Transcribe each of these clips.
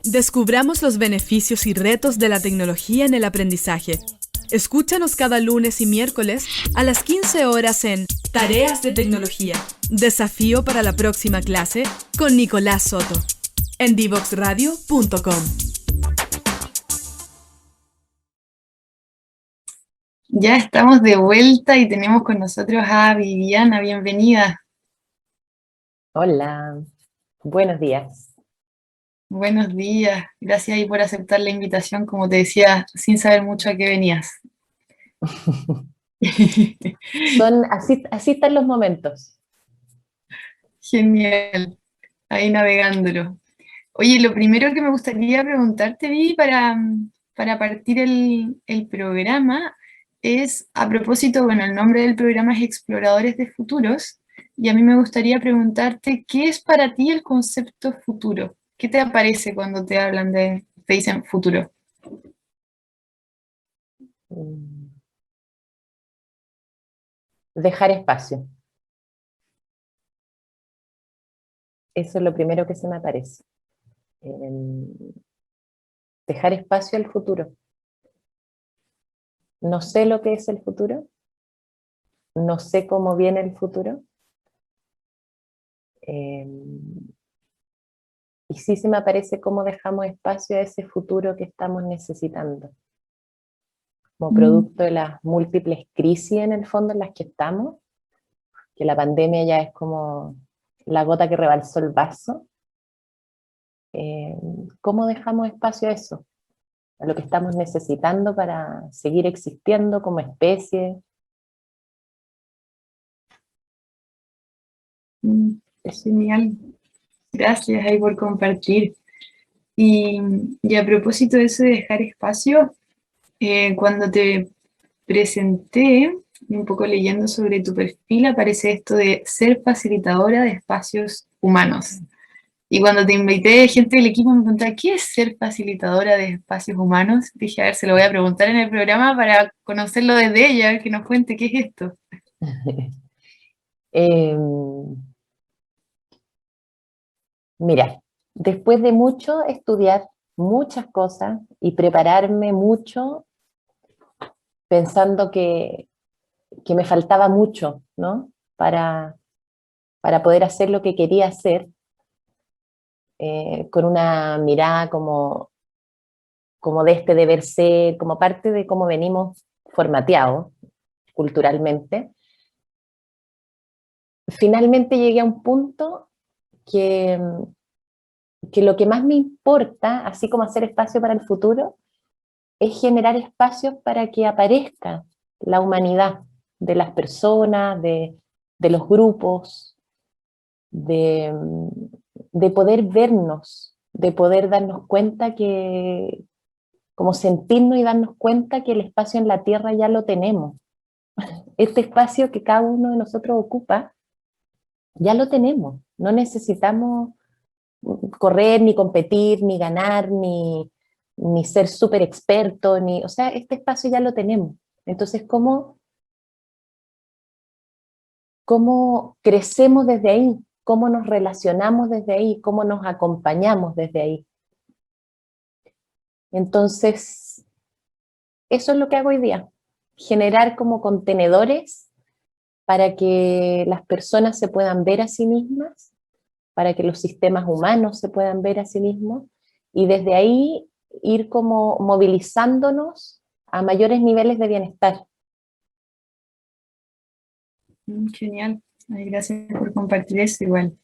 Descubramos los beneficios y retos de la tecnología en el aprendizaje. Escúchanos cada lunes y miércoles a las 15 horas en Tareas de Tecnología. Desafío para la próxima clase con Nicolás Soto. En divoxradio.com. Ya estamos de vuelta y tenemos con nosotros a Viviana. Bienvenida. Hola, buenos días. Buenos días. Gracias ahí por aceptar la invitación, como te decía, sin saber mucho a qué venías. Son así están los momentos. Genial, ahí navegándolo. Oye, lo primero que me gustaría preguntarte, Vivi, para partir el programa, es a propósito, bueno, el nombre del programa es Exploradores de Futuros, y a mí me gustaría preguntarte, ¿qué es para ti el concepto futuro? ¿Qué te aparece cuando te hablan te dicen futuro? Mm, Dejar espacio. Eso es lo primero que se me aparece. Dejar espacio al futuro. No sé lo que es el futuro, no sé cómo viene el futuro, eh, y sí se me aparece cómo dejamos espacio a ese futuro que estamos necesitando, como Mm, producto de las múltiples crisis en el fondo en las que estamos, que la pandemia ya es como la gota que rebalsó el vaso. eh, ¿Cómo dejamos espacio a eso? A lo que estamos necesitando para seguir existiendo como especie. es genial. Gracias ahí por compartir. Y, y a propósito de eso de dejar espacio, cuando te presenté, un poco leyendo sobre tu perfil, aparece esto de ser facilitadora de espacios humanos. Y cuando te invité, gente del equipo me preguntaba, ¿qué es ser facilitadora de espacios humanos? Dije, a ver, se lo voy a preguntar en el programa para conocerlo desde ella, que nos cuente qué es esto. Eh, Mira, después de mucho estudiar muchas cosas y prepararme mucho pensando que me faltaba mucho, ¿no? Para poder hacer lo que quería hacer, con una mirada como de este deber ser, como parte de cómo venimos formateados culturalmente. Finalmente llegué a un punto que, que lo que más me importa, así como hacer espacio para el futuro, es generar espacios para que aparezca la humanidad de las personas, de los grupos, de, de poder vernos, de poder darnos cuenta que, como sentirnos y darnos cuenta que el espacio en la Tierra ya lo tenemos. Este espacio que cada uno de nosotros ocupa, ya lo tenemos. No necesitamos correr, ni competir, ni ganar, ni ser súper experto, o sea, este espacio ya lo tenemos. Entonces, ¿cómo crecemos desde ahí? ¿Cómo nos relacionamos desde ahí? ¿Cómo nos acompañamos desde ahí? Entonces, eso es lo que hago hoy día, generar como contenedores para que las personas se puedan ver a sí mismas, para que los sistemas humanos se puedan ver a sí mismos, y desde ahí ir como movilizándonos a mayores niveles de bienestar. Genial. Ay, gracias por compartir eso igual.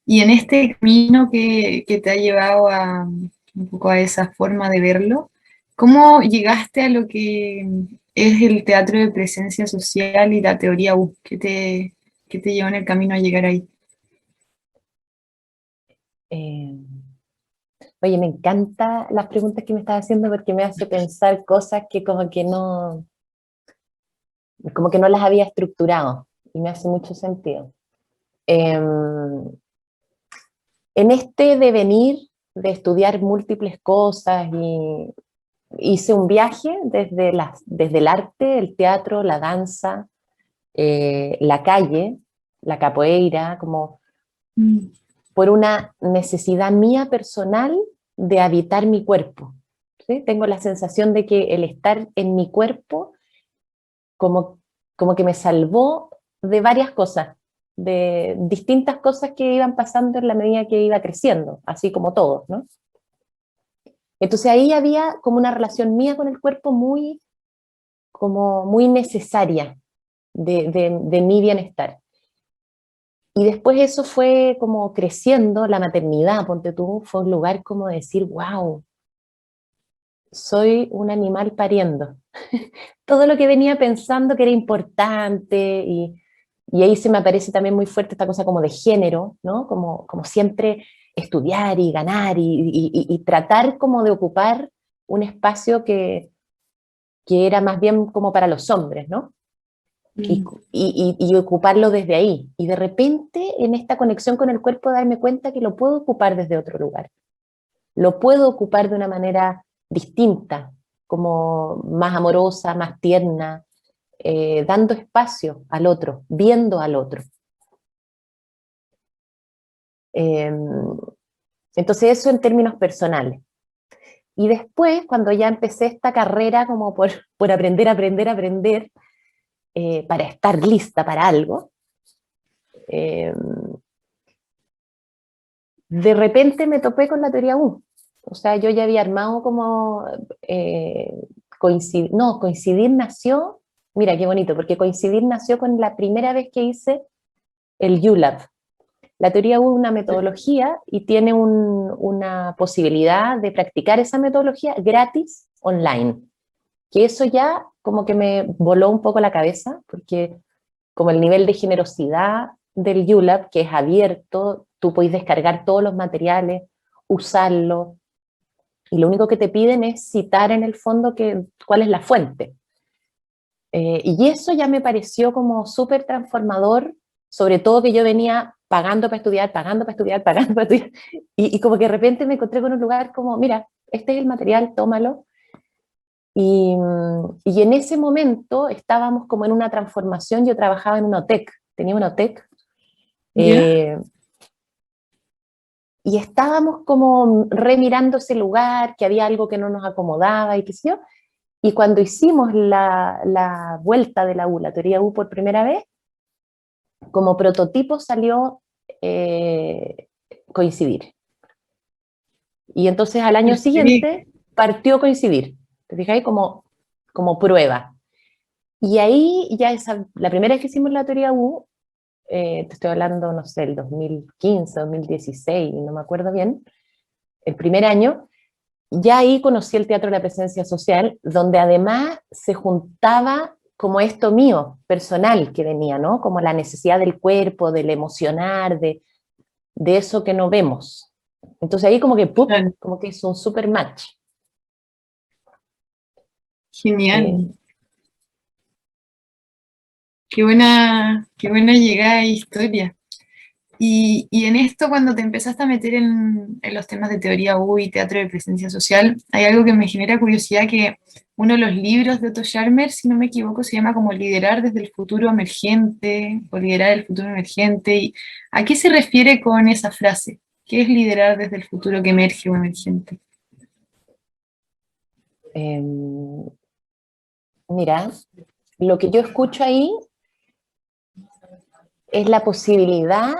Y en este camino que te ha llevado a un poco a esa forma de verlo, ¿cómo llegaste a lo que es el teatro de presencia social y la teoría U? Qué te llevó en el camino a llegar ahí? Eh, Oye, me encantan las preguntas que me estás haciendo porque me hace pensar cosas que como que no las había estructurado y me hace mucho sentido. En este devenir de estudiar múltiples cosas y hice un viaje desde el arte, el teatro, la danza, la calle, la capoeira, como Mm, por una necesidad mía personal de habitar mi cuerpo, ¿sí? Tengo la sensación de que el estar en mi cuerpo como que me salvó de varias cosas, de distintas cosas que iban pasando en la medida que iba creciendo, así como todos, ¿no? Entonces ahí había como una relación mía con el cuerpo como muy necesaria de mi bienestar. Y después eso fue como creciendo, la maternidad, ponte tú, fue un lugar como decir, wow, soy un animal pariendo. Todo lo que venía pensando que era importante y ahí se me aparece también muy fuerte esta cosa como de género, ¿no? Como siempre estudiar y ganar y tratar como de ocupar un espacio que era más bien como para los hombres, ¿no? Y, Mm. y ocuparlo desde ahí. Y de repente, en esta conexión con el cuerpo, darme cuenta que lo puedo ocupar desde otro lugar. Lo puedo ocupar de una manera distinta, como más amorosa, más tierna, dando espacio al otro, viendo al otro. Eh, entonces eso en términos personales. Y después, cuando ya empecé esta carrera como por aprender, aprender, aprender, para estar lista para algo, eh, de repente me topé con la teoría U. O sea, yo ya había armado como coincidir nació, mira qué bonito, porque coincidir nació con la primera vez que hice el ULAB. La teoría U es una metodología y tiene una posibilidad de practicar esa metodología gratis online. Que eso ya como que me voló un poco la cabeza, porque como el nivel de generosidad del ULAB, que es abierto, tú puedes descargar todos los materiales, usarlo, y lo único que te piden es citar en el fondo cuál es la fuente. Y eso ya me pareció como súper transformador, sobre todo que yo venía pagando para estudiar, pagando para estudiar, pagando para estudiar, y como que de repente me encontré con un lugar como, mira, este es el material, tómalo. Y en ese momento estábamos como en una transformación, yo trabajaba en una OTEC, tenía una OTEC, ¿Ya? y estábamos como remirando ese lugar, que había algo que no nos acomodaba y qué sé yo, y cuando hicimos la vuelta de la U, la teoría U por primera vez, como prototipo salió coincidir. Y entonces al año Perfecto. siguiente partió coincidir, ¿te fijáis? Como prueba. Y ahí ya la primera vez que hicimos la teoría U, te estoy hablando, no sé, el 2015, 2016, no me acuerdo bien, el primer año, ya ahí conocí el teatro de la presencia social, donde además se juntaba como esto mío, personal que venía, ¿no? Como la necesidad del cuerpo, del emocionar, de eso que no vemos. Entonces ahí como que, ¡pup!, Claro. como que hizo un super match. Eh, Genial. Qué buena llegada e historia. Y en esto, cuando te empezaste a meter en los temas de teoría U y teatro de presencia social, hay algo que me genera curiosidad, que uno de los libros de Otto Scharmer, si no me equivoco, se llama como Liderar desde el futuro emergente o Liderar el futuro emergente. ¿Y a qué se refiere con esa frase? ¿Qué es liderar desde el futuro que emerge o emergente? eh, mira, lo que yo escucho ahí es la posibilidad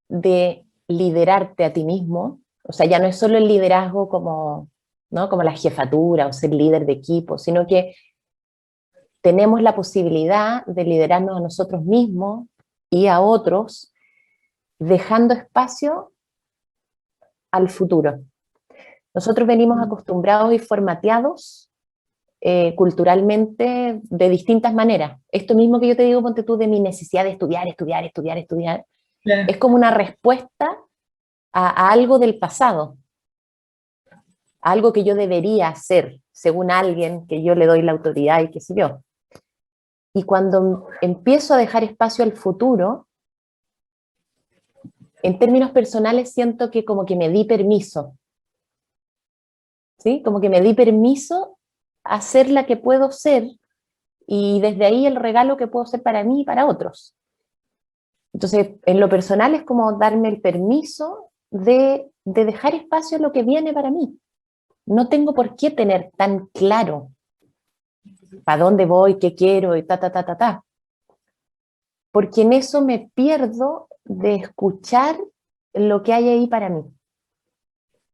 de liderarte a ti mismo. O sea, ya no es solo el liderazgo como, ¿no?, como la jefatura o ser líder de equipo, sino que tenemos la posibilidad de liderarnos a nosotros mismos y a otros, dejando espacio al futuro. Nosotros venimos acostumbrados y formateados culturalmente de distintas maneras. Esto mismo que yo te digo, ponte tú, de mi necesidad de estudiar, estudiar, estudiar, estudiar, Claro. es como una respuesta a algo del pasado, a algo que yo debería hacer, según alguien que yo le doy la autoridad y qué sé yo. Y cuando empiezo a dejar espacio al futuro, en términos personales siento que como que me di permiso, ¿sí? Como que me di permiso a ser la que puedo ser y desde ahí el regalo que puedo ser para mí y para otros. Entonces, en lo personal es como darme el permiso de de dejar espacio a lo que viene para mí. No tengo por qué tener tan claro para dónde voy, qué quiero y ta. Porque en eso me pierdo de escuchar lo que hay ahí para mí.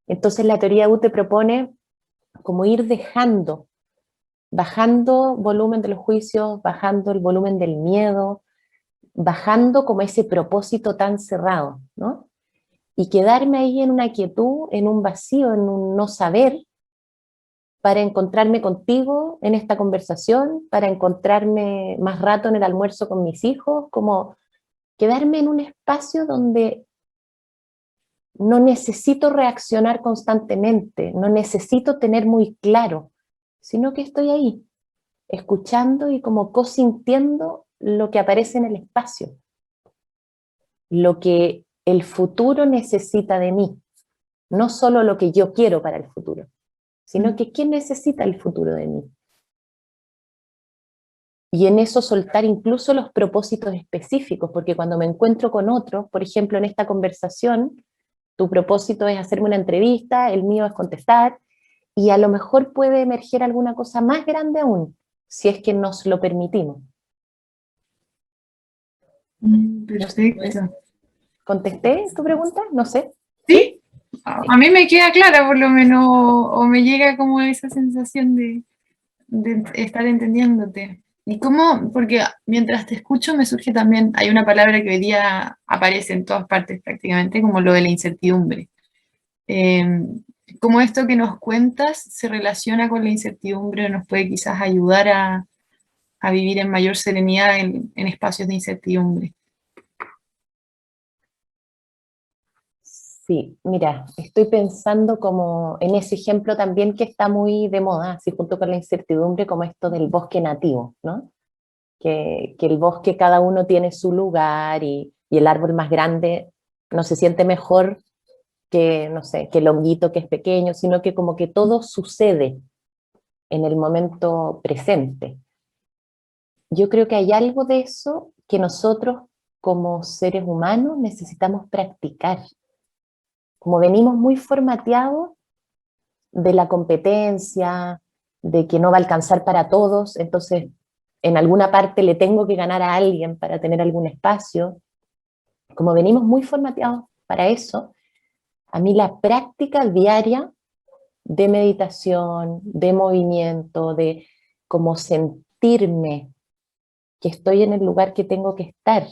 Entonces la teoría U te propone como ir dejando, bajando volumen de los juicios, bajando el volumen del miedo, bajando como ese propósito tan cerrado, ¿no? Y quedarme ahí en una quietud, en un vacío, en un no saber, para encontrarme contigo en esta conversación, para encontrarme más rato en el almuerzo con mis hijos, como quedarme en un espacio donde no necesito reaccionar constantemente, no necesito tener muy claro, sino que estoy ahí, escuchando y como cosintiendo lo que aparece en el espacio, lo que el futuro necesita de mí, no solo lo que yo quiero para el futuro, sino que qué necesita el futuro de mí. Y en eso soltar incluso los propósitos específicos, porque cuando me encuentro con otros, por ejemplo en esta conversación, tu propósito es hacerme una entrevista, el mío es contestar, y a lo mejor puede emerger alguna cosa más grande aún, si es que nos lo permitimos. Perfecto. ¿Contesté tu pregunta? No sé. ¿Sí? A mí me queda clara por lo menos, o me llega como esa sensación de estar entendiéndote. Y cómo, porque mientras te escucho me surge también, hay una palabra que hoy día aparece en todas partes prácticamente, como lo de la incertidumbre. Cómo esto que nos cuentas se relaciona con la incertidumbre, nos puede quizás ayudar a vivir en mayor serenidad en espacios de incertidumbre. Sí, mira, estoy pensando como en ese ejemplo también que está muy de moda, así junto con la incertidumbre, como esto del bosque nativo, ¿no? Que el bosque cada uno tiene su lugar y el árbol más grande no se siente mejor que, no sé, que el honguito que es pequeño, sino que como que todo sucede en el momento presente. Yo creo que hay algo de eso que nosotros como seres humanos necesitamos practicar. Como venimos muy formateados de la competencia, de que no va a alcanzar para todos, entonces en alguna parte le tengo que ganar a alguien para tener algún espacio. Como venimos muy formateados para eso, a mí la práctica diaria de meditación, de movimiento, de como sentirme que estoy en el lugar que tengo que estar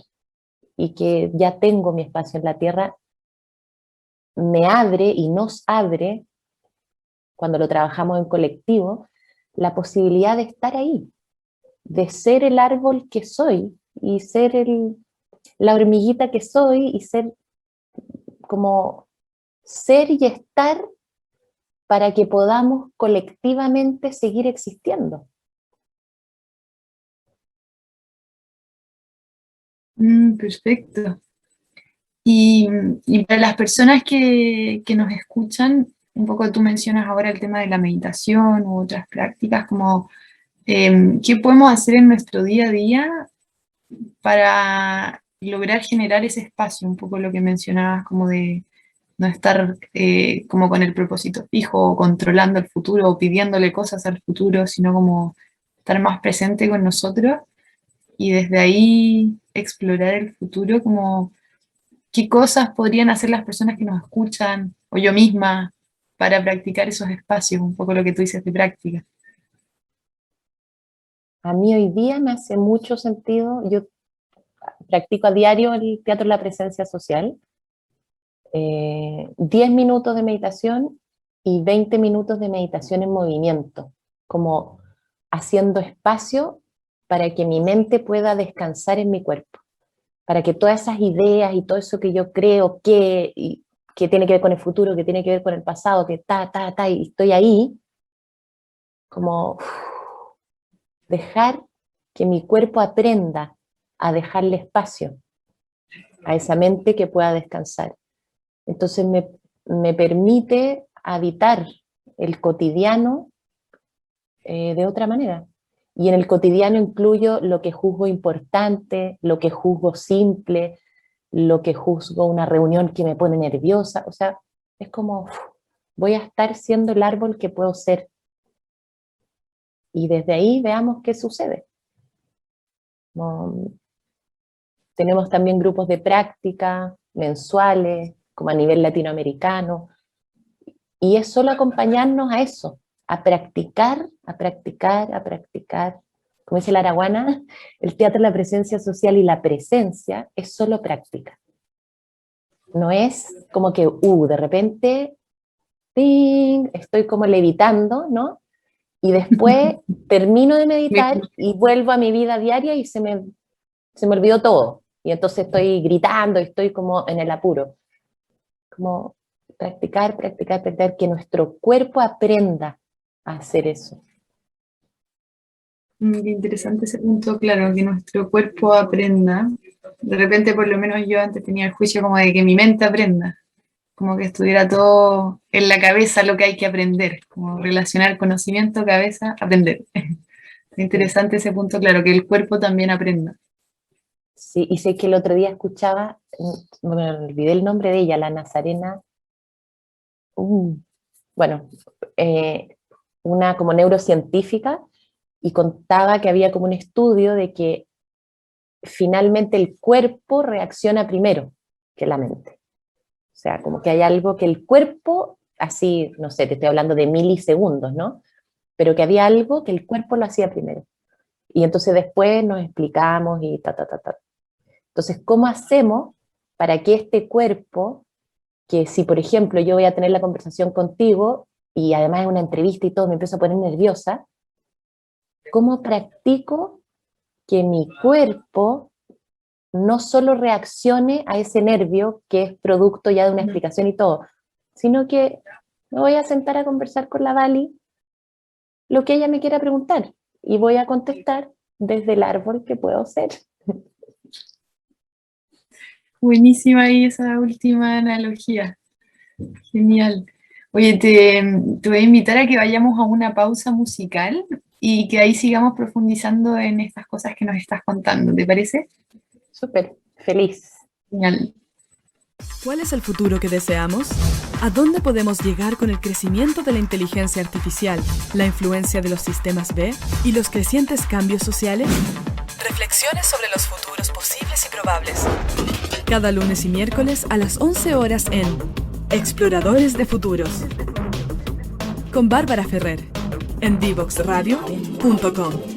y que ya tengo mi espacio en la tierra, me abre y nos abre, cuando lo trabajamos en colectivo, la posibilidad de estar ahí, de ser el árbol que soy y ser la hormiguita que soy y ser como ser y estar para que podamos colectivamente seguir existiendo. Perfecto. Y, y para las personas que nos escuchan, un poco tú mencionas ahora el tema de la meditación u otras prácticas, como qué podemos hacer en nuestro día a día para lograr generar ese espacio, un poco lo que mencionabas, como de no estar como con el propósito fijo, o controlando el futuro, o pidiéndole cosas al futuro, sino como estar más presente con nosotros y desde ahí explorar el futuro, como qué cosas podrían hacer las personas que nos escuchan, o yo misma, para practicar esos espacios, un poco lo que tú dices de práctica. A mí hoy día me hace mucho sentido, yo practico a diario el teatro de la presencia social, 10 minutos de meditación y 20 minutos de meditación en movimiento, como haciendo espacio para que mi mente pueda descansar en mi cuerpo, para que todas esas ideas y todo eso que yo creo que tiene que ver con el futuro, que tiene que ver con el pasado, que y estoy ahí, como dejar que mi cuerpo aprenda a dejarle espacio a esa mente que pueda descansar. Entonces me permite habitar el cotidiano de otra manera. Y en el cotidiano incluyo lo que juzgo importante, lo que juzgo simple, lo que juzgo una reunión que me pone nerviosa. O sea, Es como, voy a estar siendo el árbol que puedo ser. Y desde ahí veamos qué sucede. Tenemos también grupos de práctica mensuales, como a nivel latinoamericano, y es solo acompañarnos a eso, a practicar, a practicar, a practicar. Como dice la Araguana, el teatro, la presencia social y la presencia es solo práctica. No es como que, de repente, ¡ting!, estoy como levitando, ¿no? Y después termino de meditar y vuelvo a mi vida diaria y se me olvidó todo. Y entonces estoy gritando y estoy como en el apuro. Como practicar, practicar, practicar, que nuestro cuerpo aprenda a hacer eso. Qué interesante ese punto, claro, que nuestro cuerpo aprenda. De repente, por lo menos yo antes tenía el juicio como de que mi mente aprenda, como que estuviera todo en la cabeza lo que hay que aprender, como relacionar conocimiento, cabeza, aprender. Interesante ese punto, claro, que el cuerpo también aprenda. Sí, y sé que el otro día escuchaba, me olvidé el nombre de ella, la Nazarena, bueno, una como neurocientífica, y contaba que había como un estudio de que finalmente el cuerpo reacciona primero que la mente. O sea, como que hay algo que el cuerpo, así, no sé, te estoy hablando de milisegundos, ¿no? Pero que había algo que el cuerpo lo hacía primero. Y entonces después nos explicamos y ta. Entonces, ¿cómo hacemos para que este cuerpo, que si por ejemplo yo voy a tener la conversación contigo y además es una entrevista y todo, me empiezo a poner nerviosa, ¿cómo practico que mi cuerpo no solo reaccione a ese nervio que es producto ya de una explicación y todo, sino que me voy a sentar a conversar con la Vali lo que ella me quiera preguntar y voy a contestar desde el árbol que puedo ser? Buenísima ahí esa última analogía. Genial. Oye, te voy a invitar a que vayamos a una pausa musical y que ahí sigamos profundizando en estas cosas que nos estás contando. ¿Te parece? Súper, feliz. Genial. ¿Cuál es el futuro que deseamos? ¿A dónde podemos llegar con el crecimiento de la inteligencia artificial, la influencia de los sistemas B y los crecientes cambios sociales? Reflexiones sobre los futuros posibles y probables. Cada lunes y miércoles a las 11 horas en Exploradores de Futuros. Con Bárbara Ferrer en divoxradio.com.